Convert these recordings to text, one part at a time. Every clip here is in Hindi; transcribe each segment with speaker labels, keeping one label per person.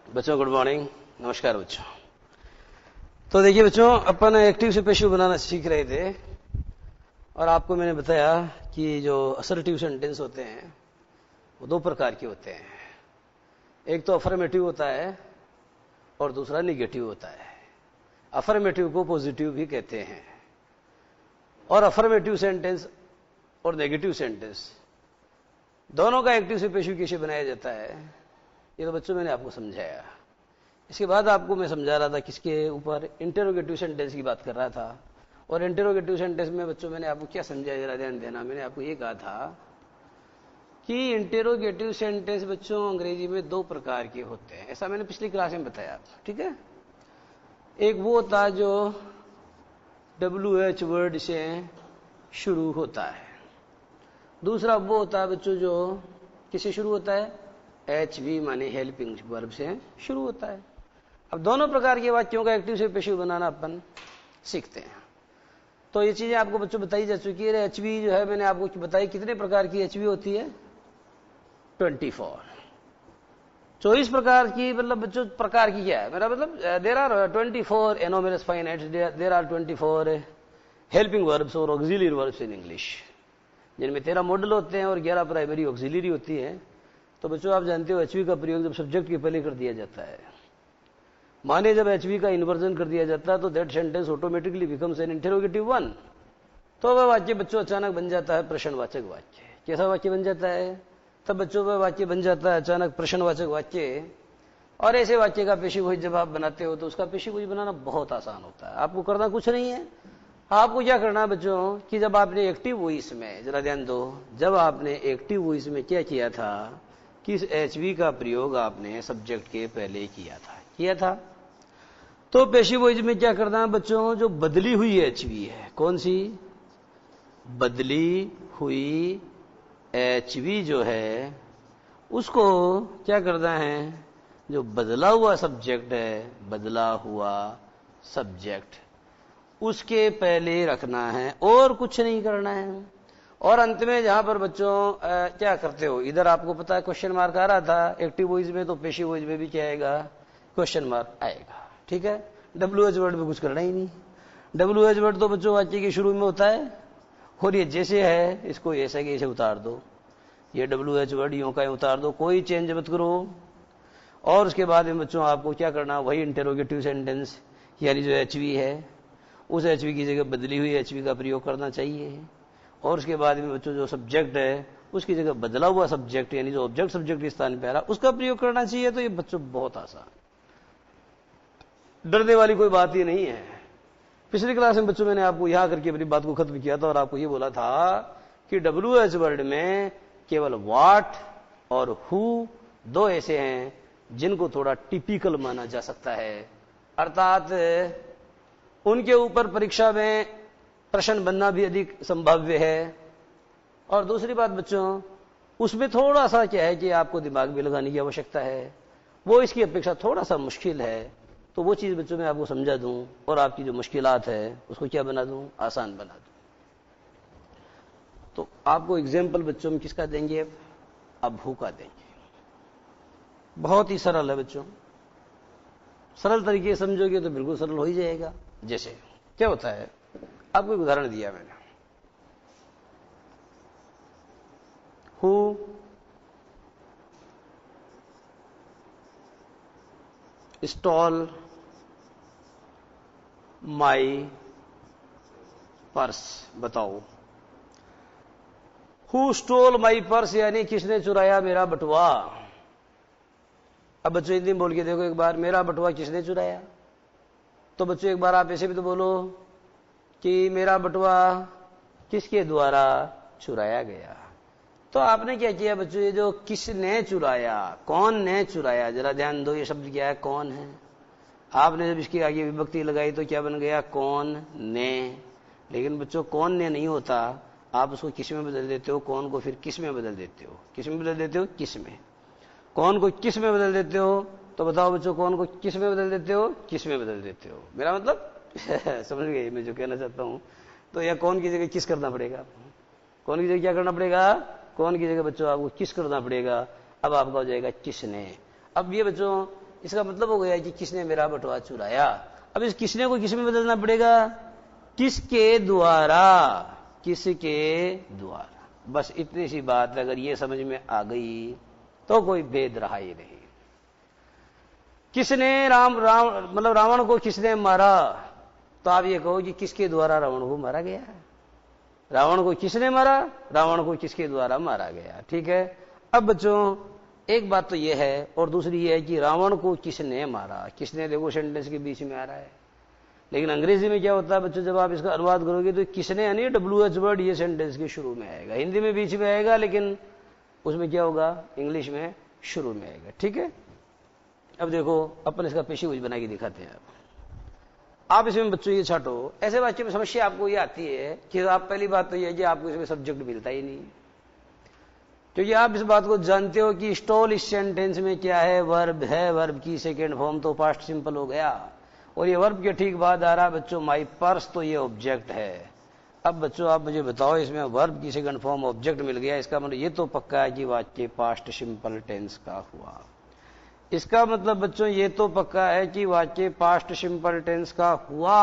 Speaker 1: बच्चों गुड मॉर्निंग, नमस्कार बच्चों। तो देखिए बच्चों, अपन एक्टिव से पैसिव बनाना सीख रहे थे और आपको मैंने बताया कि जो असर्टिव सेंटेंस होते हैं वो दो प्रकार के होते हैं। एक तो अफर्मेटिव होता है और दूसरा निगेटिव होता है। अफर्मेटिव को पॉजिटिव भी कहते हैं। और अफर्मेटिव सेंटेंस और नेगेटिव सेंटेंस दोनों का एक्टिव से पैसिव कैसे बनाया जाता है ये तो बच्चों मैंने आपको समझाया। इसके बाद आपको मैं समझा रहा था किसके ऊपर, इंटेरोगेटिव सेंटेंस की बात कर रहा था। और इंटेरोगेटिव सेंटेंस में बच्चों मैंने आपको क्या समझाया, जरा ध्यान देना। मैंने आपको ये कहा था कि इंटेरोगेटिव सेंटेंस बच्चों अंग्रेजी में दो प्रकार के होते हैं, ऐसा मैंने पिछली क्लास में बताया, ठीक है। एक वो होता है जो WH वर्ड से शुरू होता है, दूसरा वो होता है बच्चों जो किससे शुरू होता है, HV माने हेल्पिंग वर्ब से शुरू होता है। अब दोनों प्रकार के वाक्यों का एक्टिव से पैसिव बनाना अपन सीखते हैं। तो ये चीजें आपको बच्चों बताई जा चुकी है। HV जो है मैंने आपको बताई कितने प्रकार की HV होती है, 24 प्रकार की। मतलब बच्चों प्रकार की क्या है मेरा मतलब, there are 24 anomalous finites, there are 24 helping verbs और ऑक्सिलरी वर्ब्स इन इंग्लिश, जिनमें 13 मॉडल होते हैं और 11 प्राइमरी ऑक्सिलरी होती है। तो बच्चों आप जानते हो HV का प्रयोग जब सब्जेक्ट के पहले कर दिया जाता है, माने जब HV का इन्वर्जन कर दिया जाता है तो that sentence automatically becomes N interrogative one. तो वह वाक्य बच्चों अचानक बन जाता है प्रश्नवाचक वाक्य। कैसा वाक्य बन जाता है, तब बच्चों वह वाक्य बन जाता है अचानक प्रश्नवाचक वाक्य। और ऐसे वाक्य का पेशी वही जब आप बनाते हो तो उसका पेशी वही बनाना बहुत आसान होता है। आपको करना कुछ नहीं है, आपको क्या करना है बच्चों कि जब आपने एक्टिव वॉइस में, जरा ध्यान दो, जब आपने एक्टिव वॉइस में क्या किया था कि इस HV का प्रयोग आपने सब्जेक्ट के पहले किया था, तो पैसिव वॉइस में क्या करना है बच्चों, जो बदली हुई HV है, कौन सी बदली हुई HV जो है उसको क्या करना है, जो बदला हुआ सब्जेक्ट है, बदला हुआ सब्जेक्ट उसके पहले रखना है और कुछ नहीं करना है। और अंत में जहां पर बच्चों क्या करते हो, इधर आपको पता है क्वेश्चन मार्क आ रहा था एक्टिव वॉइस में, तो पैसिव वॉइस में भी क्या आएगा, क्वेश्चन मार्क आएगा, ठीक है। WH वर्ड में कुछ करना ही नहीं। WH वर्ड तो बच्चों वाक्य के शुरू में होता है और ये जैसे है इसको ऐसा कि ऐसे उतार दो, ये WH वर्ड यूं का उतार दो, कोई चेंज मत करो। और उसके बाद में बच्चों आपको क्या करना, वही इंटेरोगेटिव सेंटेंस यानी जो HV है उस HV की जगह बदली हुई HV का प्रयोग करना चाहिए। और उसके बाद में बच्चों जो सब्जेक्ट है उसकी जगह बदला हुआ सब्जेक्ट यानी जो ऑब्जेक्ट सब्जेक्ट के स्थान पे आ रहा उसका प्रयोग करना चाहिए। तो ये बच्चों बहुत आसान, डरने वाली कोई बात ही नहीं है। पिछली क्लास में बच्चों मैंने आपको यहां करके अपनी बात को खत्म किया था और आपको ये बोला था कि WH वर्ड में केवल व्हाट और हु दो ऐसे हैं जिनको थोड़ा टिपिकल माना जा सकता है, अर्थात उनके ऊपर परीक्षा में प्रश्न बनना भी अधिक संभाव्य है। और दूसरी बात बच्चों, उसमें थोड़ा सा क्या है कि आपको दिमाग भी लगाने की आवश्यकता है, वो इसकी अपेक्षा थोड़ा सा मुश्किल है। तो वो चीज बच्चों मैं आपको समझा दूं और आपकी जो मुश्किलात है उसको क्या बना दूं, आसान बना दूं। तो आपको एग्जाम्पल बच्चों में किसका देंगे, अब हु का देंगे। बहुत ही सरल है बच्चों, सरल तरीके से समझोगे तो बिल्कुल सरल हो ही जाएगा। जैसे क्या होता है, आपको एक उदाहरण दिया मैंने, हु स्टॉल माई पर्स, बताओ हु स्टोल माई पर्स यानी किसने चुराया मेरा बटुआ। अब बच्चों हिंदी में बोल के देखो एक बार, मेरा बटुआ किसने चुराया। तो बच्चों एक बार आप ऐसे भी तो बोलो कि मेरा बटुआ किसके द्वारा चुराया गया। तो आपने क्या किया बच्चों, ये जो किसने चुराया, कौन ने चुराया, जरा ध्यान दो, ये शब्द क्या है, कौन है। आपने जब इसकी आगे विभक्ति लगाई तो क्या बन गया, कौन ने। लेकिन बच्चों कौन ने नहीं होता, आप उसको किस में बदल देते हो, कौन को फिर किस में बदल देते हो, किस में बदल देते हो, किस में। कौन को किस में बदल देते हो, तो बताओ बच्चों कौन को किस में बदल देते हो, किस में बदल देते हो। मेरा मतलब समझ गए मैं जो कहना चाहता हूं। तो यह कौन की जगह किस करना पड़ेगा, कौन की जगह क्या करना पड़ेगा, कौन की जगह बच्चों आपको किस करना पड़ेगा। अब आपका हो जाएगा किसने। अब ये बच्चों इसका मतलब हो गया कि किसने मेरा बटुआ चुराया। अब इस किसने को किसमें बदलना पड़ेगा, किसके द्वारा, किसके द्वारा। बस इतनी सी बात अगर ये समझ में आ गई तो कोई भेद रहा ही नहीं। किसने मतलब रावण को किसने मारा, तो आप ये कहो कि किसके द्वारा रावण को मारा गया। रावण को किसने मारा, रावण को किसके द्वारा मारा गया। ठीक है। अब बच्चों एक बात तो ये है, और दूसरी ये है कि रावण को किसने मारा। किसने देखो सेंटेंस के बीच में आ रहा है, लेकिन अंग्रेजी में क्या होता है बच्चों, जब आप इसका अनुवाद करोगे तो किसने यानी WH वर्ड ये सेंटेंस के शुरू में आएगा, हिंदी में बीच में आएगा, लेकिन उसमें क्या होगा, इंग्लिश में शुरू में आएगा। ठीक है। अब देखो अपन इसका पेशी बना के दिखाते हैं। आप इसमें बच्चों ये छाटो, ऐसे वाक्य में समस्या आपको ये आती है कि आप, पहली बात तो ये है कि आपको इसमें सब्जेक्ट मिलता ही नहीं, क्योंकि आप इस बात को जानते हो कि स्टॉल इस सेंटेंस में क्या है, वर्ब है, वर्ब की सेकेंड फॉर्म तो पास्ट सिंपल हो गया, और ये वर्ब के ठीक बाद आ रहा बच्चों माई पर्स, तो ये ऑब्जेक्ट है। अब बच्चों आप मुझे बताओ, इसमें वर्ब की सेकंड फॉर्म ऑब्जेक्ट मिल गया, इसका मतलब ये तो पक्का है कि वाक्य पास्ट सिंपल टेंस का हुआ। इसका मतलब बच्चों ये तो पक्का है कि वाक्य पास्ट सिंपल टेंस का हुआ।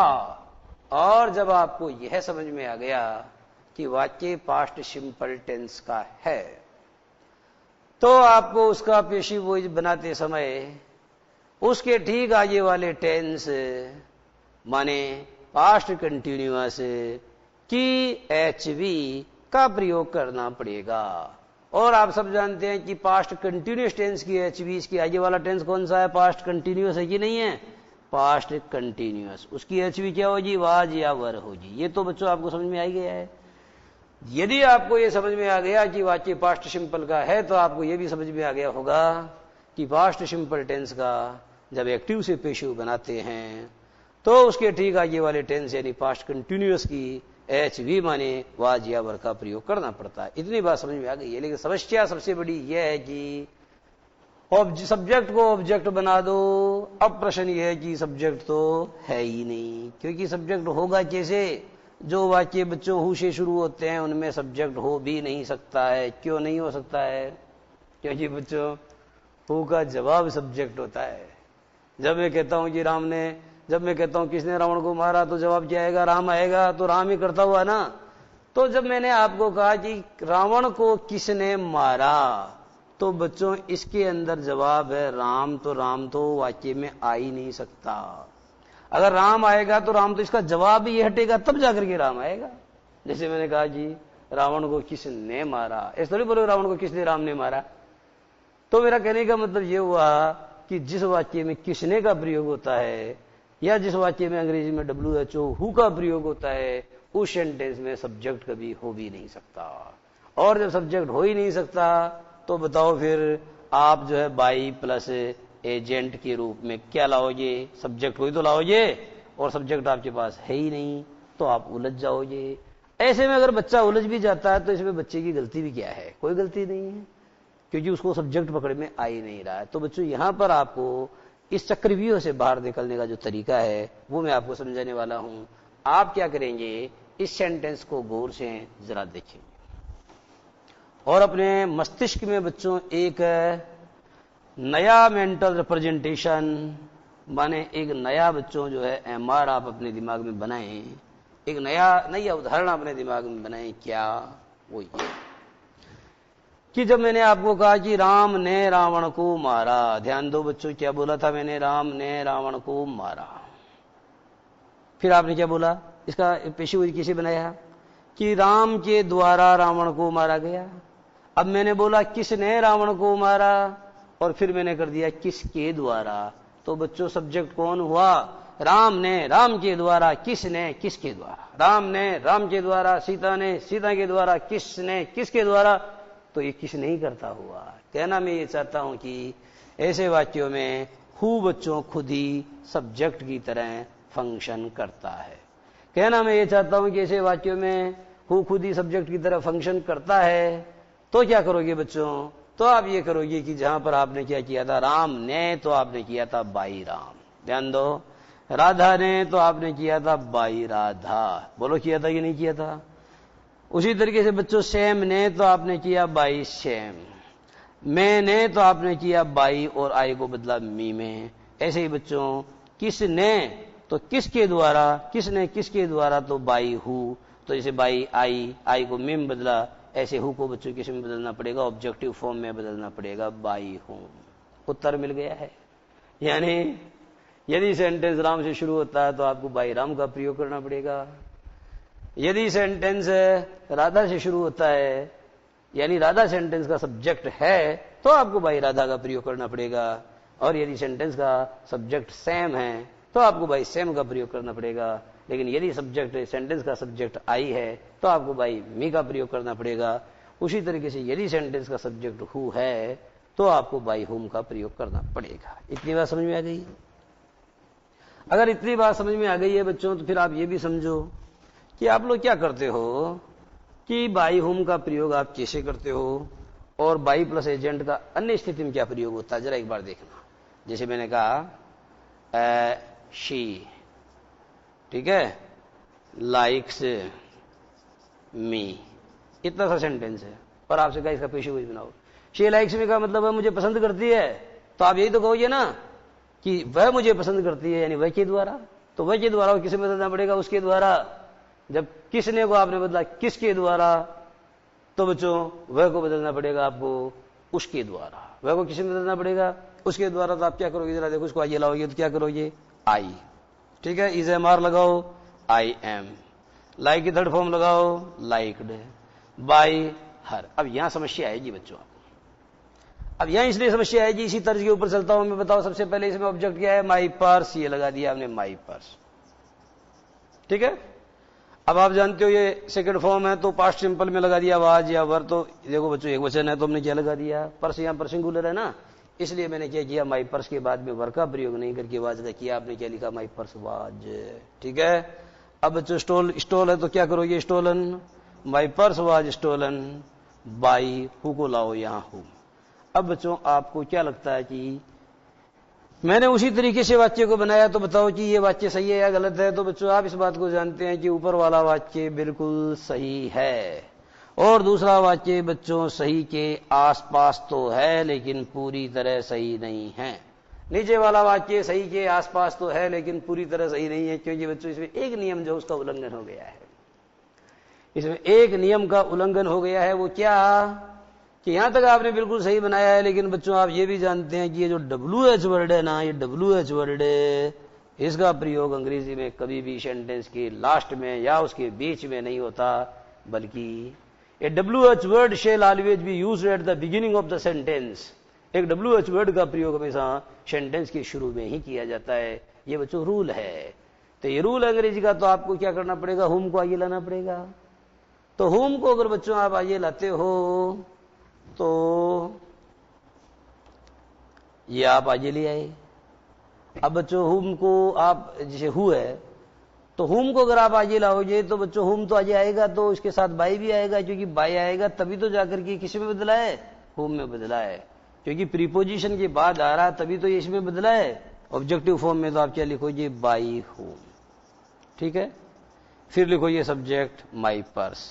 Speaker 1: और जब आपको यह समझ में आ गया कि वाक्य पास्ट सिंपल टेंस का है, तो आपको उसका पेशी वॉइस बनाते समय उसके ठीक आगे वाले टेंस माने पास्ट कंटिन्यूअस की HV का प्रयोग करना पड़ेगा। और आप सब जानते हैं कि पास्ट कंटिन्यूअस टेंस की HV, इसके आगे वाला टेंस कौन सा है, पास्ट कंटिन्यूअस है कि नहीं है, पास्ट कंटिन्यूअस, उसकी HV क्या होगी, वाज या वर होगी। ये तो बच्चों आपको समझ में आ ही गया है। यदि आपको ये समझ में आ गया कि वाक्य पास्ट सिंपल का है, तो आपको ये भी समझ में आ गया होगा कि पास्ट सिंपल टेंस का जब एक्टिव से पेशिव बनाते हैं तो उसके ठीक आगे वाले टेंस यानी पास्ट कंटिन्यूअस की HV माने वाज या वर का प्रयोग करना पड़ता है। इतनी बात समझ में आ गई है। लेकिन समस्या सबसे बड़ी यह है कि सब्जेक्ट को ऑब्जेक्ट बना दो। अब प्रश्न यह है कि सब्जेक्ट तो है ही नहीं, क्योंकि सब्जेक्ट होगा कैसे, जो वाक्य बच्चों हु से शुरू होते हैं उनमें सब्जेक्ट हो भी नहीं सकता है। क्यों नहीं हो सकता है, क्योंकि बच्चों हु का जवाब सब्जेक्ट होता है। जब मैं कहता हूं कि जब मैं कहता हूं किसने रावण को मारा, तो जवाब क्या आएगा, राम आएगा, तो राम ही करता हुआ ना। तो जब मैंने आपको कहा कि रावण को किसने मारा, तो बच्चों इसके अंदर जवाब है राम, तो राम तो वाक्य में आ ही नहीं सकता। अगर राम आएगा तो राम तो इसका जवाब ही हटेगा, तब जाकर के राम आएगा। जैसे मैंने कहा कि रावण को किसने मारा, इस थोड़ी बोलो रावण को किसने राम ने मारा। तो मेरा कहने का मतलब यह हुआ कि जिस वाक्य में किसने का प्रयोग होता है या जिस वाक्य में अंग्रेजी में WHO हु का प्रयोग होता है, उस सेंटेंस में सब्जेक्ट कभी हो भी नहीं सकता। और जब सब्जेक्ट हो ही नहीं सकता तो बताओ फिर आप जो है बाई प्लस एजेंट के रूप में क्या लाओगे, सब्जेक्ट को ही तो लाओगे, और सब्जेक्ट आपके पास है ही नहीं, तो आप उलझ जाओगे। ऐसे में अगर बच्चा उलझ भी जाता है तो इसमें बच्चे की गलती भी क्या है, कोई गलती नहीं है, क्योंकि उसको सब्जेक्ट पकड़ में आ ही नहीं रहा है। तो बच्चों यहां पर आपको इस चक्रव्यूह से बाहर निकलने का जो तरीका है वो मैं आपको समझाने वाला हूं। आप क्या करेंगे, इस सेंटेंस को गौर से जरा देखेंगे और अपने मस्तिष्क में बच्चों एक नया मेंटल रिप्रेजेंटेशन माने एक नया बच्चों जो है MR आप अपने दिमाग में बनाएं, एक नई उदाहरण अपने दिमाग में बनाएं। क्या, वो ये कि जब मैंने आपको कहा कि राम ने रावण को मारा, ध्यान दो बच्चों क्या बोला था मैंने, राम ने रावण को मारा। फिर आपने क्या बोला, इसका पेशी किसे बनाया कि राम के द्वारा रावण को मारा गया। अब मैंने बोला किसने रावण को मारा, और फिर मैंने कर दिया किसके द्वारा। तो बच्चों सब्जेक्ट कौन हुआ, राम ने राम के द्वारा, किसने किसके द्वारा, राम ने राम के द्वारा, सीता ने सीता के द्वारा, किसने किसके द्वारा, तो ये किस नहीं करता हुआ। कहना मैं ये चाहता हूं कि ऐसे वाक्यों में हु बच्चों खुद ही सब्जेक्ट की तरह फंक्शन करता है। कहना मैं ये चाहता हूं कि ऐसे वाक्यों में हु खुद ही सब्जेक्ट की तरह फंक्शन करता है। तो क्या करोगे बच्चों, तो आप ये करोगे कि जहां पर आपने क्या किया था, राम ने तो आपने किया था बाई राम, ध्यान दो, राधा ने तो आपने किया था बाई राधा, बोलो किया था कि नहीं किया था। उसी तरीके से बच्चों सैम ने तो आपने किया बाई सैम, मैंने तो आपने किया बाई और आई को बदला मी में। ऐसे ही बच्चों किसने तो किसके द्वारा, किसने किसके द्वारा तो बाई हु, तो जैसे बाई आई को मी में बदला, ऐसे हु को बच्चों किस में बदलना पड़ेगा, ऑब्जेक्टिव फॉर्म में बदलना पड़ेगा, बाई हूं। उत्तर मिल गया है। यानी यदि सेंटेंस राम से शुरू होता है तो आपको बाई राम का प्रयोग करना पड़ेगा। यदि सेंटेंस राधा से शुरू होता है, यानी राधा सेंटेंस का सब्जेक्ट है, तो आपको बाई राधा का प्रयोग करना पड़ेगा। और यदि सेंटेंस का सब्जेक्ट सेम है तो आपको बाई सेम का प्रयोग करना पड़ेगा। लेकिन यदि सब्जेक्ट सेंटेंस का सब्जेक्ट आई है तो आपको बाई मी का प्रयोग करना पड़ेगा। उसी तरीके से यदि सेंटेंस का सब्जेक्ट हु है तो आपको बाई हुम का प्रयोग करना पड़ेगा। इतनी बात समझ में आ गई? अगर इतनी बात समझ में आ गई है बच्चों, तो फिर आप ये भी समझो कि आप लोग क्या करते हो कि बाई हुम का प्रयोग आप कैसे करते हो और बाई प्लस एजेंट का अन्य स्थिति में क्या प्रयोग होता है, जरा एक बार देखना। जैसे मैंने कहा शी, ठीक है, लाइक्स मी, इतना सा सेंटेंस है, और आपसे कहा इसका पेशी वही बनाओ। शी लाइक्स मी का मतलब है मुझे पसंद करती है, तो आप यही तो कहोगे ना कि वह मुझे पसंद करती है, यानी वह के द्वारा। तो वह के द्वारा किसे बदलना पड़ेगा, उसके द्वारा। जब किसने को आपने बदला किसके द्वारा, तो बच्चों वह को बदलना पड़ेगा आपको उसके द्वारा। वह को किसे बदलना पड़ेगा, उसके द्वारा। तो आप क्या करोगे, जरा देखो, उसको आइए लाओगे तो क्या करोगे, आई, ठीक है, इज एम आर लगाओ, आई एम, लाइक की थर्ड फॉर्म लगाओ, लाइक्ड, बाई हर। अब यहां समस्या आएगी बच्चों। अब यहां इसलिए समस्या आएगी, इसी तर्ज के ऊपर चलता हूं मैं। बताओ सबसे पहले इसमें ऑब्जेक्ट क्या है, माई पर्स, ये लगा दिया आपने माई पर्स, ठीक है। अब आप जानते हो ये सेकंड फॉर्म है, तो पास्ट सिंपल में लगा दिया वाज या वर। तो देखो बच्चों एक वचन है तो हमने क्या लगा दिया, पर्स, यहां पर सिंगुलर है ना, इसलिए मैंने क्या किया, माई पर्स के बाद में वर का प्रयोग नहीं करके वाज का किया। आपने क्या लिखा, माई पर्स वाज, ठीक है। अब बच्चों स्टोल है तो क्या करोगे, stolen, my purse was stolen by who को लाओ यहां हु। अब बच्चों आपको क्या लगता है कि मैंने उसी तरीके से वाक्य को बनाया, तो बताओ कि ये वाक्य सही है या गलत है। तो बच्चों आप इस बात को जानते हैं कि ऊपर वाला वाक्य बिल्कुल सही है, और दूसरा वाक्य बच्चों सही के आसपास तो है लेकिन पूरी तरह सही नहीं है। नीचे वाला वाक्य सही के आसपास तो है लेकिन पूरी तरह सही नहीं है, क्योंकि बच्चों इसमें एक नियम जो उसका उल्लंघन हो गया है। इसमें एक नियम का उल्लंघन हो गया है, वो क्या कि यहां तक आपने बिल्कुल सही बनाया है, लेकिन बच्चों आप ये भी जानते हैं कि ये जो WH वर्ड है ना, ये WH वर्ड इसका प्रयोग अंग्रेजी में कभी भी सेंटेंस के लास्ट में या उसके बीच में नहीं होता, बल्कि a WH word shall always be used at the beginning of the sentence. एक WH वर्ड का प्रयोग हमेशा सेंटेंस के शुरू में ही किया जाता है। ये बच्चों रूल है। तो ये रूल अंग्रेजी का, तो आपको क्या करना पड़ेगा, हुम को आगे लाना पड़ेगा। तो हुम को अगर बच्चों आप आगे लाते हो तो ये आप आगे ले आए। अब बच्चों हुम को आप, जैसे हु है तो हुम को अगर आप आगे लाओगे तो बच्चों हुम तो आगे आएगा, तो इसके साथ बाई भी आएगा, क्योंकि बाई आएगा तभी तो जाकर के किसी में बदला है, हुम में बदला है, क्योंकि प्रीपोजिशन के बाद आ रहा तभी तो ये इसमें बदला है ऑब्जेक्टिव फॉर्म में। तो आप क्या लिखोगे, बाई हुम, ठीक है। फिर लिखो ये सब्जेक्ट माई पर्स।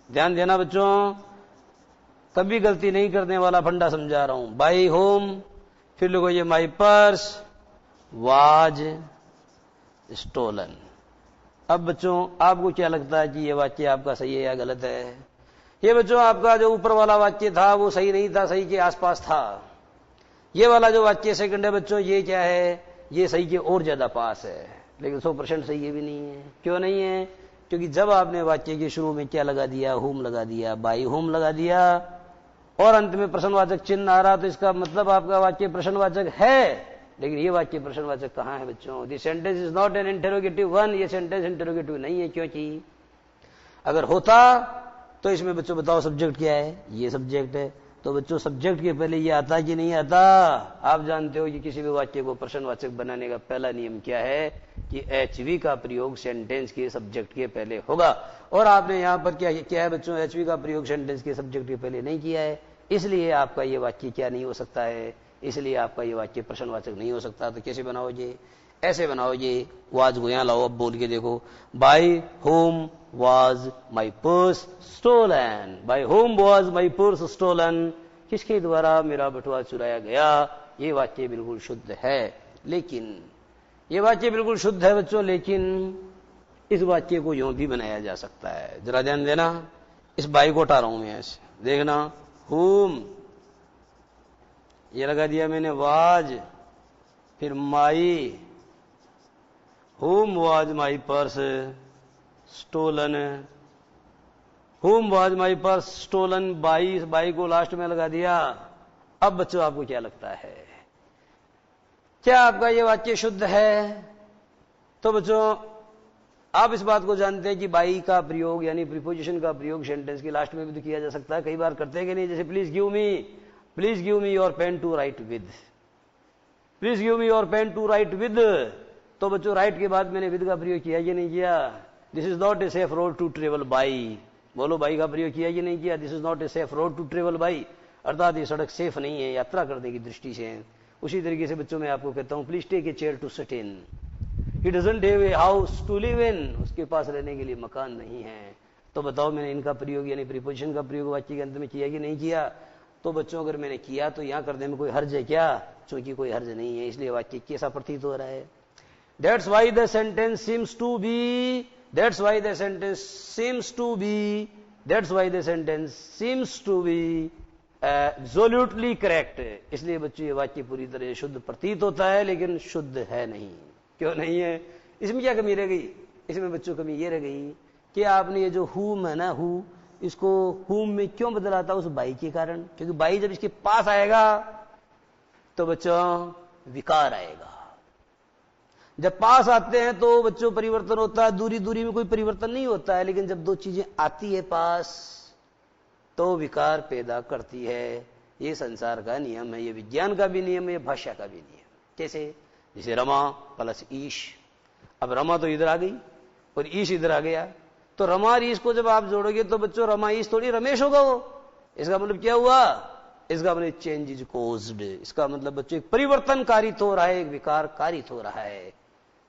Speaker 1: ध्यान देना बच्चों, कभी गलती नहीं करने वाला फंडा समझा रहा हूं। बाई होम, फिर लिखो ये माई पर्स वाज स्टोलन। अब बच्चों आपको क्या लगता है कि ये वाक्य आपका सही है या गलत है? ये बच्चों आपका जो ऊपर वाला वाक्य था वो सही नहीं था, सही के आसपास था। ये वाला जो वाक्य सेकंड है बच्चों, ये क्या है, ये सही के और ज्यादा पास है, लेकिन 100% सही ये भी नहीं है। क्यों नहीं है? क्योंकि जब आपने वाक्य के शुरू में क्या लगा दिया, हुम लगा दिया, बाई हुम लगा दिया, और अंत में प्रश्नवाचक चिन्ह आ रहा, तो इसका मतलब आपका वाक्य प्रश्नवाचक है। लेकिन ये वाक्य प्रश्नवाचक कहां है बच्चों? This sentence is not an interrogative one. ये सेंटेंस इंटरोगेटिव नहीं है, क्योंकि अगर होता तो इसमें बच्चों बताओ सब्जेक्ट क्या है, ये सब्जेक्ट है। तो बच्चों सब्जेक्ट के पहले ये आता कि नहीं आता? आप जानते हो कि किसी भी वाक्य को प्रश्नवाचक बनाने का पहला नियम क्या है कि HV का प्रयोग सेंटेंस के सब्जेक्ट के पहले होगा। और आपने यहां पर क्या किया है बच्चों, HV का प्रयोग सेंटेंस के सब्जेक्ट के पहले नहीं किया है, इसलिए आपका ये वाक्य क्या नहीं हो सकता है, इसलिए आपका ये वाक्य प्रश्नवाचक नहीं हो सकता। तो कैसे बनाओगे? ऐसे बनाओगे, वाज को यहां लाओ, अब बोल के देखो, by whom was my purse stolen. By whom was my purse stolen, किसके द्वारा मेरा बटुआ चुराया गया, ये वाक्य बिल्कुल शुद्ध है। लेकिन ये वाक्य बिल्कुल शुद्ध है बच्चों, लेकिन इस वाक्य को यूं भी बनाया जा सकता है। जरा ध्यान देना, इस बाई को हटा रहा हूं मैं ऐसे, देखना, हुम ये लगा दिया मैंने वाज, फिर my, whom was my purse stolen, whom was my purse stolen by, इस बाई को लास्ट में लगा दिया। अब बच्चों आपको क्या लगता है, क्या आपका ये वाक्य शुद्ध है? तो बच्चों आप इस बात को जानते हैं कि बाई का प्रयोग यानी प्रीपोजिशन का प्रयोग सेंटेंस के लास्ट में भी तो किया जा सकता है, कई बार करते हैं कि नहीं। जैसे please give me your pen to write with, please give me your pen to write with. तो बच्चों राइट के बाद मैंने विद का प्रयोग किया कि नहीं किया? This is not a safe road to travel by, बोलो बाई का प्रयोग किया कि नहीं किया? This is not a safe road to travel by, अर्थात ये सड़क सेफ नहीं है यात्रा करने की दृष्टि से। उसी तरीके से बच्चों मैं आपको कहता हूं, please take a chair to sit in, he doesn't have a house to live in, उसके पास रहने के लिए मकान नहीं है। तो बताओ मैंने इनका प्रयोग यानी प्रीपोजिशन का प्रयोग वाक्य के अंत में किया कि नहीं किया? तो बच्चों अगर मैंने किया तो यहां करने में कोई हर्ज है क्या? चूंकि कोई हर्ज नहीं है, इसलिए वाक्य कैसा प्रतीत हो रहा है? That's why the sentence seems to be, that's why the sentence seems to be, that's why the sentence seems to be absolutely correct. इसलिए बच्चों ये वाक्य पूरी तरह शुद्ध प्रतीत होता है, लेकिन शुद्ध है नहीं। क्यों नहीं है? इसमें क्या कमी रह गई? इसमें बच्चों कमी ये रह गई कि आपने ये जो हुम है ना, हु, इसको हुम में क्यों बदला था? उस बाई के कारण, क्योंकि बाई जब इसके पास आएगा तो बच्चों विकार आएगा। जब पास आते हैं तो बच्चों परिवर्तन होता है, दूरी दूरी में कोई परिवर्तन नहीं होता है, लेकिन जब दो चीजें आती है पास तो विकार पैदा करती है। ये संसार का नियम है, ये विज्ञान का भी नियम है, ये भाषा का भी नियम। कैसे? जैसे रमा प्लस ईश, अब रमा तो इधर आ गई और ईश इधर आ गया, तो रमा और ईश को जब आप जोड़ोगे तो बच्चों रमा ईश थोड़ी रमेश होगा वो। इसका मतलब क्या हुआ? इसका मतलब चेंज इज कोज्ड, इसका मतलब बच्चों एक परिवर्तन कारित हो रहा है, एक विकार कारित हो रहा है।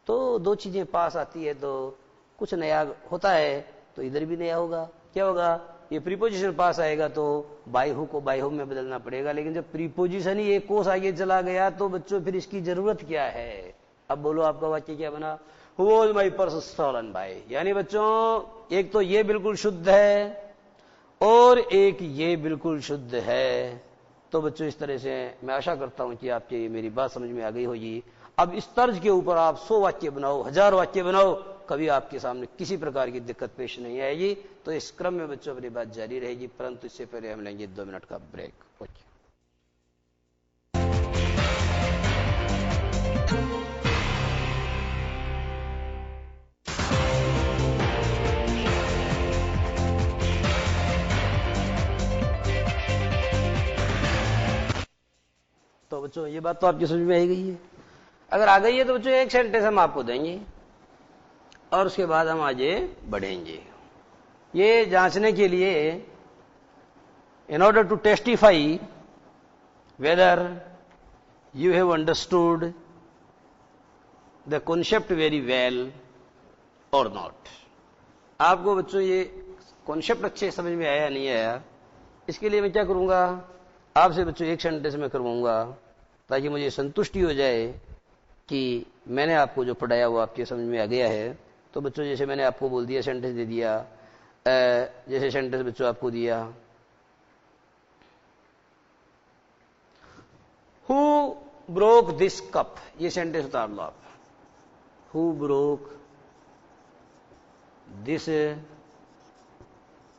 Speaker 1: तो दो चीजें पास आती है तो कुछ नया होता है, तो इधर भी नया होगा। क्या होगा? ये प्रीपोजिशन पास आएगा तो बाई हु को बाई हु में बदलना पड़ेगा, लेकिन जब प्रीपोजिशन ही एक कोस आगे चला गया तो बच्चों फिर इसकी जरूरत क्या है? अब बोलो आपका वाक्य क्या बना? Who was my purse stolen by, यानी बच्चों एक तो ये बिल्कुल शुद्ध है और एक ये बिल्कुल शुद्ध है। तो बच्चों इस तरह से मैं आशा करता हूं कि आपकी मेरी बात समझ में आ गई होगी। अब इस तर्ज के ऊपर आप 100 वाक्य बनाओ, 1000 वाक्य बनाओ, कभी आपके सामने किसी प्रकार की दिक्कत पेश नहीं आएगी। तो इस क्रम में बच्चों अपनी बात जारी रहेगी, परंतु इससे पहले हम लेंगे 2 मिनट का ब्रेक। ओके। तो बच्चों ये बात तो आपकी समझ में आ गई है। अगर आ गई है तो बच्चों एक सेंटेंस हम आपको देंगे और उसके बाद हम आगे बढ़ेंगे। ये जांचने के लिए, in order to testify whether you have understood the concept very well और नॉट, आपको बच्चों ये कॉन्सेप्ट अच्छे समझ में आया नहीं आया, इसके लिए मैं क्या करूंगा, आपसे बच्चों एक सेंटेंस में करवाऊंगा ताकि मुझे संतुष्टि हो जाए कि मैंने आपको जो पढ़ाया वो आपके समझ में आ गया है। तो बच्चों जैसे मैंने आपको बोल दिया, सेंटेंस दे दिया, जैसे सेंटेंस बच्चों आपको दिया, हु ब्रोक दिस कप, ये सेंटेंस उतार लो आप। Who broke this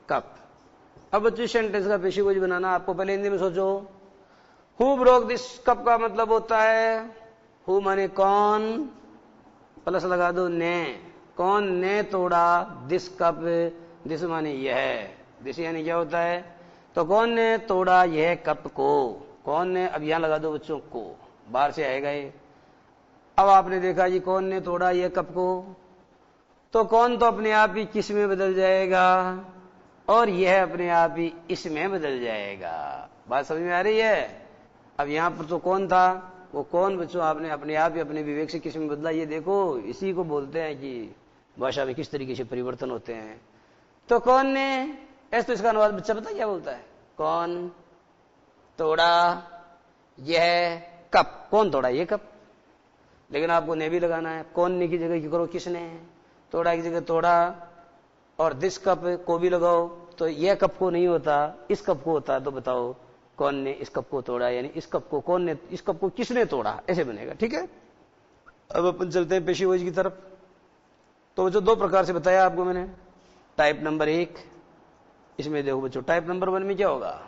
Speaker 1: cup. अब बच्चों सेंटेंस का पेशीगोज बनाना आपको पहले हिंदी में सोचो। हु ब्रोक दिस कप का मतलब होता है, हु माने कौन, प्लस लगा दो ने, कौन ने तोड़ा दिस कप, दिस माने यह, दिस यानी क्या होता है, तो कौन ने तोड़ा यह कप को, कौन ने, अब यहां लगा दो बच्चों को, बाहर से आएगा ये। अब आपने देखा जी कौन ने तोड़ा यह कप को, तो कौन तो अपने आप ही किस में बदल जाएगा और यह अपने आप ही इसमें बदल जाएगा। बात समझ में आ रही है? अब यहां पर तो कौन था, वो कौन बच्चों आपने अपने आप ही अपने विवेक से किस में बदला। ये देखो, इसी को बोलते हैं कि भाषा में किस तरीके से परिवर्तन होते हैं। तो कौन ने, ऐसे तो इसका अनुवाद बच्चा पता क्या बोलता है, कौन, तोड़ा, यह कप, कौन तोड़ा? ये कप। लेकिन आपको ने भी लगाना है, कौन ने की जगह क्यों करो, किसने? तोड़ा की जगह तोड़ा, और दिस कप को भी लगाओ, तो यह कप को नहीं होता, इस कप को होता। तो बताओ कौन ने इस कप को तोड़ा, यानी इस कप को कौन ने, इस कप को किसने तोड़ा, ऐसे बनेगा। ठीक है, अब अपन चलते हैं पेशीवोज की तरफ। तो जो दो प्रकार से बताया आपको मैंने, टाइप नंबर 1, इसमें देखो बच्चों, टाइप नंबर 1 में क्या होगा,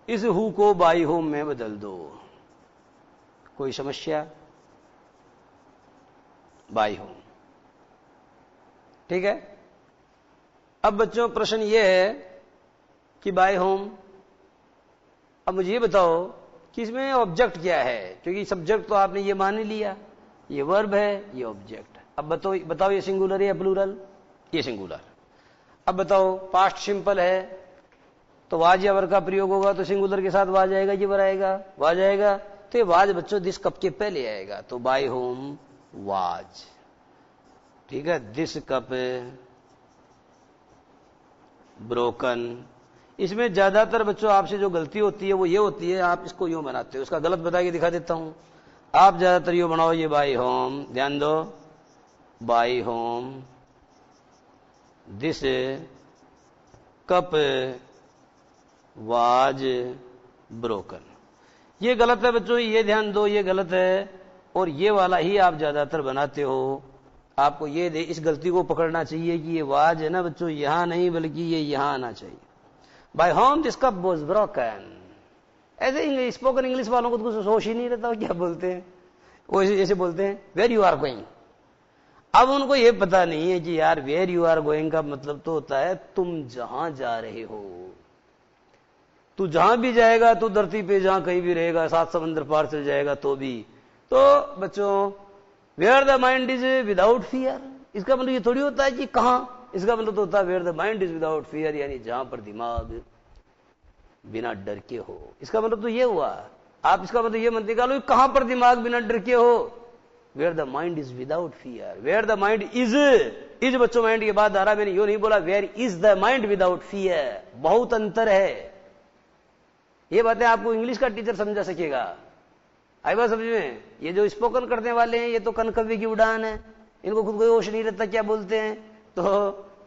Speaker 1: इस हु को बाई होम में बदल दो। कोई समस्या? By home. ठीक है, अब बच्चों प्रश्न यह है कि बाय होम, अब मुझे ये बताओ कि इसमें ऑब्जेक्ट क्या है, क्योंकि सब्जेक्ट तो आपने ये मान ही लिया, ये वर्ब है, ये ऑब्जेक्ट। अब बताओ ये सिंगुलर है या प्लूरल? ये सिंगुलर। अब बताओ पास्ट सिंपल है, तो वाज या वर का प्रयोग होगा, तो सिंगुलर के साथ वाज आएगा, ये वर आएगा, वाज आएगा। तो ये वाज बच्चों दिस कप के पहले आएगा, तो बाय होम वाज। ठीक है, दिस कप ब्रोकन। इसमें ज्यादातर बच्चों आपसे जो गलती होती है वो ये होती है, आप इसको यूं बनाते हो। उसका गलत बता के दिखा देता हूं। आप ज्यादातर यूं बनाओ, ये बाई होम, ध्यान दो, by home this cup was broken. ये गलत है बच्चों, ये ध्यान दो, ये गलत है। और ये वाला ही आप ज्यादातर बनाते हो। आपको ये इस गलती को पकड़ना चाहिए कि ये वाज है ना बच्चों, यहां नहीं बल्कि ये यहां आना चाहिए। By whom this cup was broken. ऐसे स्पोकन इंग्लिश वालों को तो कुछ होश ही नहीं रहता, क्या बोलते हैं वो, ऐसे बोलते हैं वेयर यू आर गोइंग। अब उनको ये पता नहीं है कि यार वेयर यू आर गोइंग का मतलब तो होता है तुम जहां जा रहे हो। तू जहां भी जाएगा, तू धरती पे जहां कहीं भी रहेगा, 7 समंदर पार चल जाएगा तो भी। तो बच्चों where the mind is without fear, इसका मतलब ये थोड़ी होता है कि कहां, इसका मतलब तो होता है where the mind is without fear, यानी जहां पर दिमाग बिना डर के हो। इसका मतलब तो ये हुआ। आप इसका मतलब ये मत निकालो कहां पर दिमाग बिना डर के हो। Where the mind is without fear, where the mind is बच्चों माइंड के बाद आ रहा, मैंने यो नहीं बोला where is the mind without fear. बहुत अंतर है। ये बातें आपको इंग्लिश का टीचर समझा सकेगा। आई बात समझ में? ये जो स्पोकन करने वाले हैं, ये तो कनकव्य की उड़ान है, इनको खुद कोई होश नहीं रहता क्या बोलते हैं। तो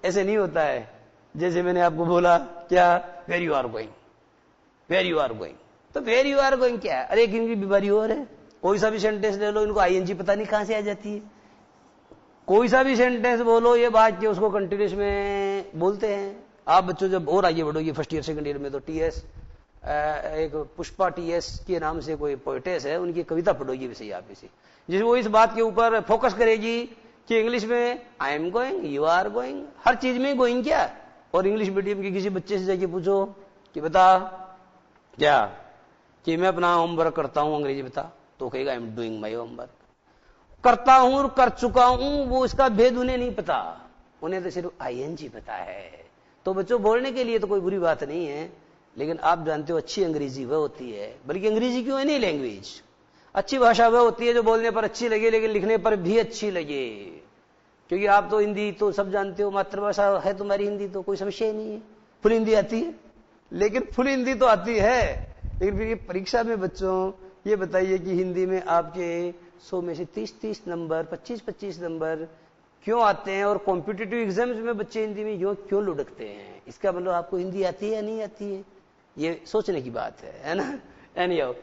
Speaker 1: ऐसे नहीं होता है। जैसे मैंने आपको बोला क्या, where you are going, where you are going, तो वेर यू आर गोइंग क्या है? अरे इनकी बीमारी और है। कोई सा भी सेंटेंस ले लो, इनको आईएनजी पता नहीं कहां से आ जाती है। कोई सा भी सेंटेंस बोलो, ये बात के उसको कंटिन्यूस में बोलते हैं। आप बच्चों जब और आगे बढ़ोगे फर्स्ट ईयर सेकंड ईयर में, तो टीएस एक पुष्पा टीएस के नाम से कोई पोएटेस है, उनकी कविता पढ़ोगी वैसे आप इसे, जिसमें वो इस बात के ऊपर फोकस करेगी कि इंग्लिश में I am going, you are going, हर चीज में गोइंग क्या। और इंग्लिश मीडियम के किसी बच्चे से जाके पूछो कि बता क्या, कि मैं अपना होमवर्क करता हूं, अंग्रेजी बता, तो कहेगा I am doing my homework. करता हूं और कर चुका हूं, वो इसका भेद उन्हें नहीं पता, उन्हें तो सिर्फ आईएनजी पता है। तो बच्चों बोलने के लिए तो कोई बुरी बात नहीं है, लेकिन आप जानते हो अच्छी अंग्रेजी वह होती है, बल्कि अंग्रेजी क्यों है नहीं, लैंग्वेज अच्छी भाषा वह होती है जो बोलने पर अच्छी लगे लेकिन लिखने पर भी अच्छी लगे। क्योंकि आप तो हिंदी तो सब जानते हो, मातृभाषा है तुम्हारी हिंदी, तो कोई समस्या ही नहीं है। फुल हिंदी आती है, लेकिन फुल हिंदी तो आती है, लेकिन फिर ये परीक्षा में बच्चों ये बताइए कि हिंदी में आपके 100 में से 30-30 नंबर, 25-25 नंबर क्यों आते हैं, और कॉम्पिटिटिव एग्जाम्स में बच्चे हिंदी में क्यों लुढ़कते हैं? इसका मतलब आपको हिंदी आती है या नहीं आती है, ये सोचने की बात है ना। एनीहाउ,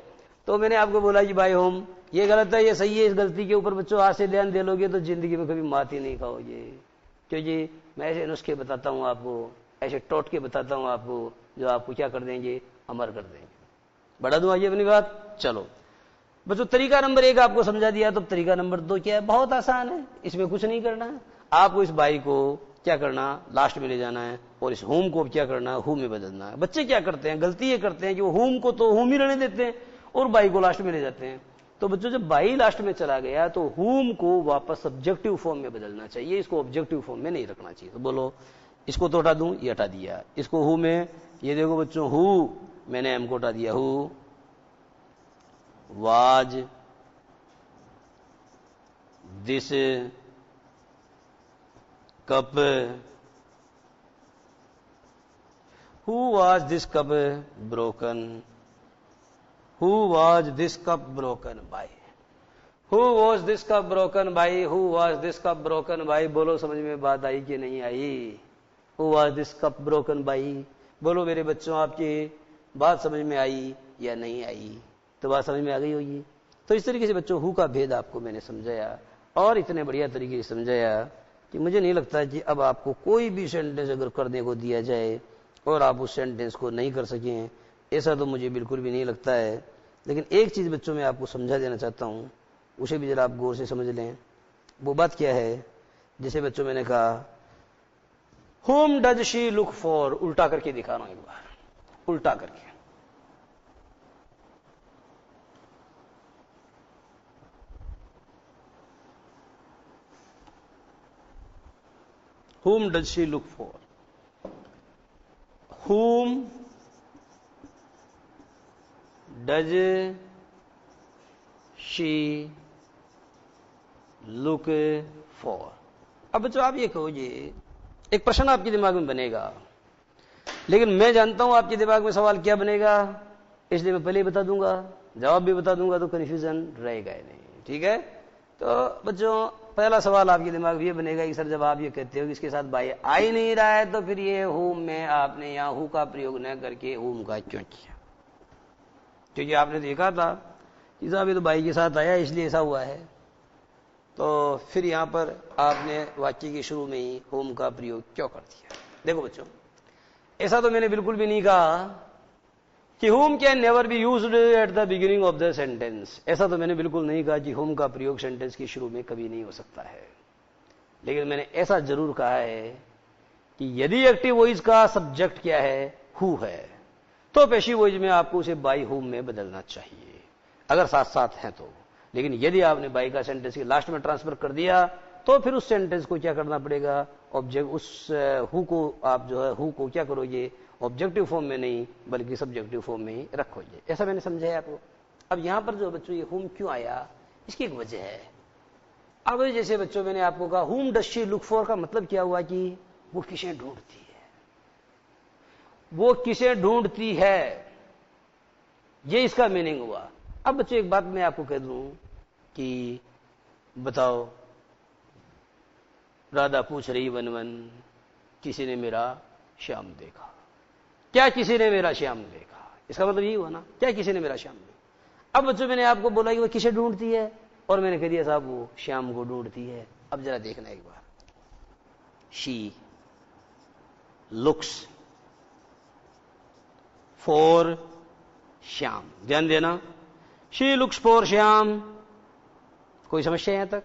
Speaker 1: तो मैंने आपको बोला कि बाय होम ये गलत है, ये सही है। इस गलती के ऊपर बच्चों आज से ध्यान दे लोगे तो जिंदगी में कभी मात ही नहीं खाओगे। क्योंकि मैं ऐसे नुस्खे बताता हूं आपको, ऐसे टोटके बताता हूं आपको, जो आपको क्या कर देंगे, अमर कर देंगे। बढ़ा दूं आइए अपनी बात। चलो बच्चों, तरीका नंबर 1 आपको समझा दिया, तो तरीका नंबर 2 क्या है? बहुत आसान है, इसमें कुछ नहीं करना है आपको। इस बाई को क्या करना, लास्ट में ले जाना है, और इस होम को क्या करना है, हु में बदलना है। बच्चे क्या करते हैं, गलती ये करते हैं कि वो होम को तो होम ही रहने देते हैं और बाई को लास्ट में ले जाते हैं। तो बच्चों जब बाई लास्ट में चला गया तो होम को वापस सब्जेक्टिव फॉर्म में बदलना चाहिए, इसको ऑब्जेक्टिव फॉर्म में नहीं रखना चाहिए। तो बोलो इसको तो हटा दूं, ये हटा दिया, इसको हु में, ये देखो बच्चों हु, मैंने एम को हटा दिया, who was this cup who was this cup broken, who was this cup broken by, who was this cup broken by, who was this cup broken by. बोलो समझ में बात आई कि नहीं आई? Who was this cup broken by, बोलो मेरे बच्चों आपकी बात समझ में आई या नहीं आई? तो बात समझ में आ गई होगी। तो इस तरीके से बच्चों हु का भेद आपको मैंने समझाया, और इतने बढ़िया तरीके से समझाया कि मुझे नहीं लगता कि अब आपको कोई भी सेंटेंस अगर करने को दिया जाए और आप उस सेंटेंस को नहीं कर सकें, ऐसा तो मुझे बिल्कुल भी नहीं लगता है। लेकिन एक चीज बच्चों मैं आपको समझा देना चाहता हूं, उसे भी जरा आप गौर से समझ लें। वो बात क्या है? जैसे बच्चों मैंने कहा whom does she look for, उल्टा करके दिखा रहा हूं एक बार, उल्टा करके। whom does she look for, whom does she look for। अब बच्चों आप ये कहोगे, एक प्रश्न आपके दिमाग में बनेगा, लेकिन मैं जानता हूं आपके दिमाग में सवाल क्या बनेगा, इसलिए मैं पहले ही बता दूंगा, जवाब भी बता दूंगा, तो कंफ्यूजन रहेगा ही नहीं। ठीक है? तो बच्चों पहला सवाल आपके दिमाग में ये बनेगा कि सर जब आप ये कहते हो कि इसके साथ बाय आ ही नहीं रहा है, तो फिर ये हुम में आपने यहां हु का प्रयोग न करके हुम का क्यों किया? क्योंकि आपने देखा था कि साहब ये तो बाई के साथ आया इसलिए ऐसा हुआ है, तो फिर यहां पर आपने वाक्य के शुरू में ही होम का प्रयोग क्यों कर दिया? देखो बच्चों, ऐसा तो मैंने बिल्कुल भी नहीं कहा कि home can never be used at the beginning of the sentence. ऐसा तो मैंने बिल्कुल नहीं कहा कि होम का प्रयोग सेंटेंस के शुरू में कभी नहीं हो सकता है। लेकिन मैंने ऐसा जरूर कहा है कि यदि एक्टिव वॉइस का सब्जेक्ट क्या है, हु है, तो पैसिव वॉइस में आपको उसे बाय होम में बदलना चाहिए, अगर साथ साथ है तो। लेकिन यदि आपने बाई का सेंटेंस के लास्ट में ट्रांसफर कर दिया, तो फिर उस सेंटेंस को क्या करना पड़ेगा? ऑब्जेक्ट, उस हु को आप जो है हु को क्या करोगे? ऑब्जेक्टिव फॉर्म में नहीं बल्कि सब्जेक्टिव फॉर्म में ही रखोगे। ऐसा मैंने समझाया आपको। अब यहां पर जो बच्चों ये हुम क्यों आया, इसकी एक वजह है। अब जैसे बच्चों मैंने आपको कहा हुम डज शी लुक फॉर का मतलब क्या हुआ कि वो किसे ढूंढती है, वो किसे ढूंढती है, ये इसका मीनिंग हुआ। अब बच्चों एक बात मैं आपको कह दूं कि बताओ, राधा पूछ रही वन वन, किसी ने मेरा श्याम देखा? क्या किसी ने मेरा श्याम देखा? इसका मतलब यही हुआ ना, क्या किसी ने मेरा श्याम देखा। अब बच्चों मैंने आपको बोला कि वो किसे ढूंढती है, और मैंने कह दिया साहब वो श्याम को ढूंढती है। अब जरा देखना एक बार, शी लुक्स फॉर श्याम, ध्यान देना, शी लुक्स फॉर श्याम। कोई समस्या यहां तक?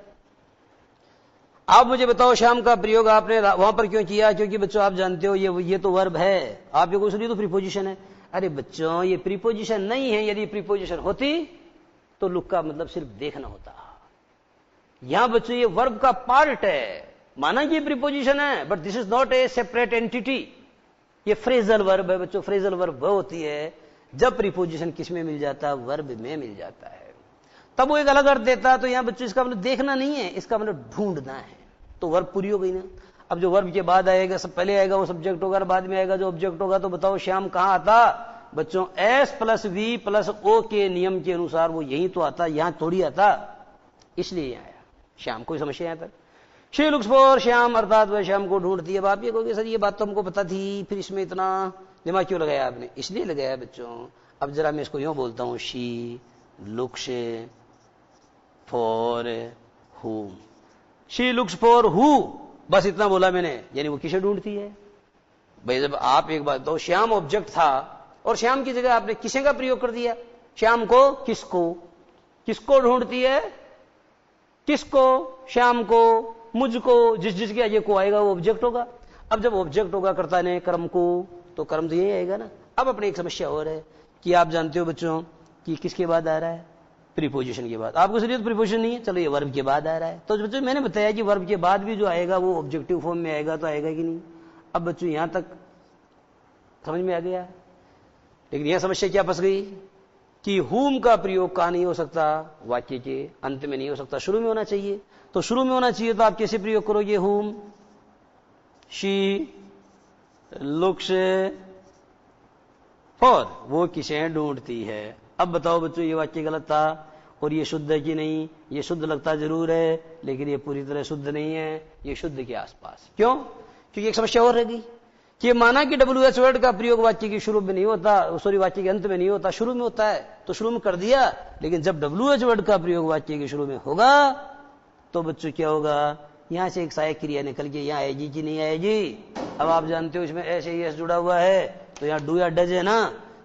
Speaker 1: आप मुझे बताओ श्याम का प्रयोग आपने वहां पर क्यों किया? क्योंकि बच्चों आप जानते हो ये तो वर्ब है, आप ये कुछ नहीं तो प्रीपोजिशन है। अरे बच्चों ये प्रीपोजिशन नहीं है, यदि प्रीपोजिशन होती तो लुक का मतलब सिर्फ देखना होता। यहां बच्चों ये वर्ब का पार्ट है, माना कि प्रीपोजिशन है, but this is not A separate entity. ये फ्रेजल वर्ब है बच्चों। फ्रेजल वर्ब वह होती है जब प्रीपोजिशन किस में मिल जाता है? वर्ब में मिल जाता है, तब वो एक अलग अर्थ देता है। तो यहां बच्चों इसका मतलब देखना नहीं है, इसका मतलब ढूंढना है। तो वर्ब पूरी हो गई ना। अब जो वर्ब के बाद आएगा, सब पहले आएगा वो सब्जेक्ट होगा, बाद में आएगा जो ऑब्जेक्ट होगा। तो बताओ श्याम कहां आता? बच्चों S plus V plus O के नियम के अनुसार वो यही तो आता, यहां थोड़ी आता, इसलिए यहां आया श्याम। कोई समस्या यहां तक? शी लुक्स फॉर श्याम, अर्थात वह श्याम को ढूंढती है। अब आप ये कहोगे सर ये बात तो हमको पता थी, फिर इसमें इतना दिमाग क्यों लगाया आपने? इसलिए लगाया बच्चों। अब जरा मैं इसको यूं बोलता हूं, she looks for whom, she looks for who, बस इतना बोला मैंने, यानी वो किसे ढूंढती है। भाई जब आप एक बात तो श्याम ऑब्जेक्ट था और श्याम की जगह आपने किसे का प्रयोग कर दिया? श्याम को, किसको? किसको ढूंढती है? किसको? श्याम को, मुझको, जिस जिसके आगे को आएगा वो ऑब्जेक्ट होगा। अब जब ऑब्जेक्ट होगा कर्ता ने कर्म को, तो कर्म तो यही आएगा ना। अब अपनी एक समस्या और है कि आप जानते हो बच्चों कि किसके बाद आ रहा है? प्रीपोजिशन के बाद। आपको इसलिए तो प्रीपोजिशन नहीं है, चलो ये वर्ब के बाद आ रहा है। तो बच्चों मैंने बताया कि वर्ब के बाद भी जो आएगा वो ऑब्जेक्टिव फॉर्म में आएगा, तो आएगा कि नहीं? अब बच्चों यहां तक समझ में आ गया। लेकिन यह समस्या क्या फंस गई कि हुम का प्रयोग कहां नहीं हो सकता? वाक्य के अंत में नहीं हो सकता, शुरू में होना चाहिए। तो शुरू में होना चाहिए तो आप कैसे प्रयोग करोगे हुम? शी लुक्स फॉर, वो किसें ढूंढती है। अब बताओ बच्चों, ये वाक्य गलत था और ये शुद्ध है कि नहीं? ये शुद्ध लगता जरूर है, लेकिन ये पूरी तरह शुद्ध नहीं है, ये शुद्ध के आसपास। क्यों? क्योंकि एक समस्या और रह गई कि माना कि WH वर्ड का प्रयोग वाक्य की शुरू में नहीं होता, सॉरी वाक्य के अंत में नहीं होता, शुरू में होता है, तो शुरू में कर दिया। लेकिन जब WH वर्ड का प्रयोग वाक्य के शुरू में होगा तो बच्चों क्या होगा? यहां से एक सहायक क्रिया निकल के यहां आएगी कि नहीं आएगी? अब आप जानते हो इसमें ऐसे ही एस जुड़ा हुआ है, तो यहां डू या डज है ना,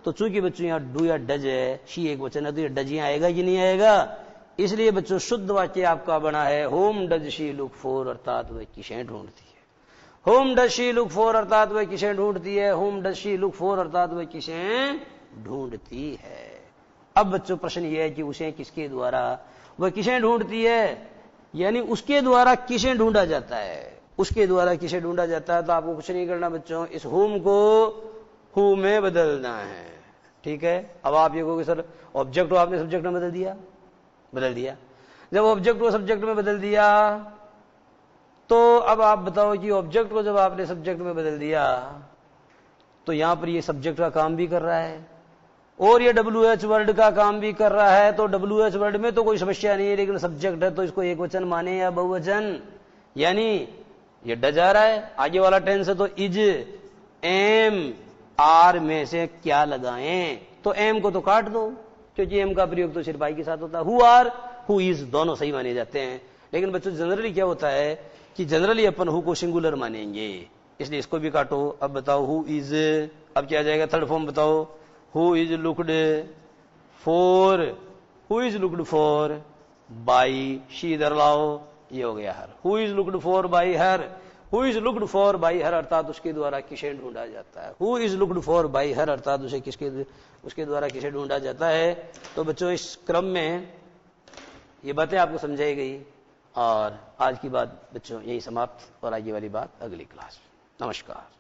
Speaker 1: तो चूंकि बच्चों यहां डू या डज है, शी एक वचन है, तो ये डज यहां आएगा कि नहीं आएगा? इसलिए बच्चों शुद्ध वाक्य आपका बना है home does she look for, अर्थात वह किसें ढूंढती है। Home does she look for अर्थात वह किसें ढूंढती है। Home does she look for अर्थात वह किसें ढूंढती है। अब बच्चों प्रश्न यह है कि उसे किसके द्वारा वह किसें ढूंढती है, यानी उसके द्वारा किसे ढूंढा जाता है, उसके द्वारा किसे ढूंढा जाता है। तो आपको कुछ नहीं करना बच्चों, इस होम को हु में बदलना है। ठीक है, अब आप ये कहोगे सर ऑब्जेक्ट को आपने सब्जेक्ट में बदल दिया। जब ऑब्जेक्ट को सब्जेक्ट में बदल दिया तो अब आप बताओ कि ऑब्जेक्ट को जब आपने सब्जेक्ट में बदल दिया तो यहां पर ये सब्जेक्ट का काम भी कर रहा है और ये WH वर्ड का काम भी कर रहा है। तो WH वर्ड में तो कोई समस्या नहीं है, लेकिन सब्जेक्ट है तो इसको एक वचन माने या बहुवचन, यानी ये डज आ रहा है, आगे वाला टेंस है तो इज, एम, आर में से क्या लगाएं? तो एम को तो काट दो, क्योंकि एम का प्रयोग तो सिर्फ आई के साथ होता है। हु आर, हु इज दोनों सही माने जाते हैं। लेकिन बच्चों जनरली क्या होता है कि generally upon who co singular मानेंगे, इसलिए इसको भी काटो। अब बताओ हु इज, अब क्या आ जाएगा? थर्ड फॉर्म बताओ, who is looked for, who is looked for by, she इधर लाओ, ये हो गया her. Who is looked for by her, who is looked for by her अर्थात उसके द्वारा किसे ढूंढा जाता है। Who is looked for by her अर्थात उसे उसके द्वारा किसे ढूंढा जाता है। तो बच्चों इस क्रम में ये बातें आपको समझाई गई और आज की बात बच्चों यही समाप्त, और आगे वाली बात अगली क्लास में। नमस्कार।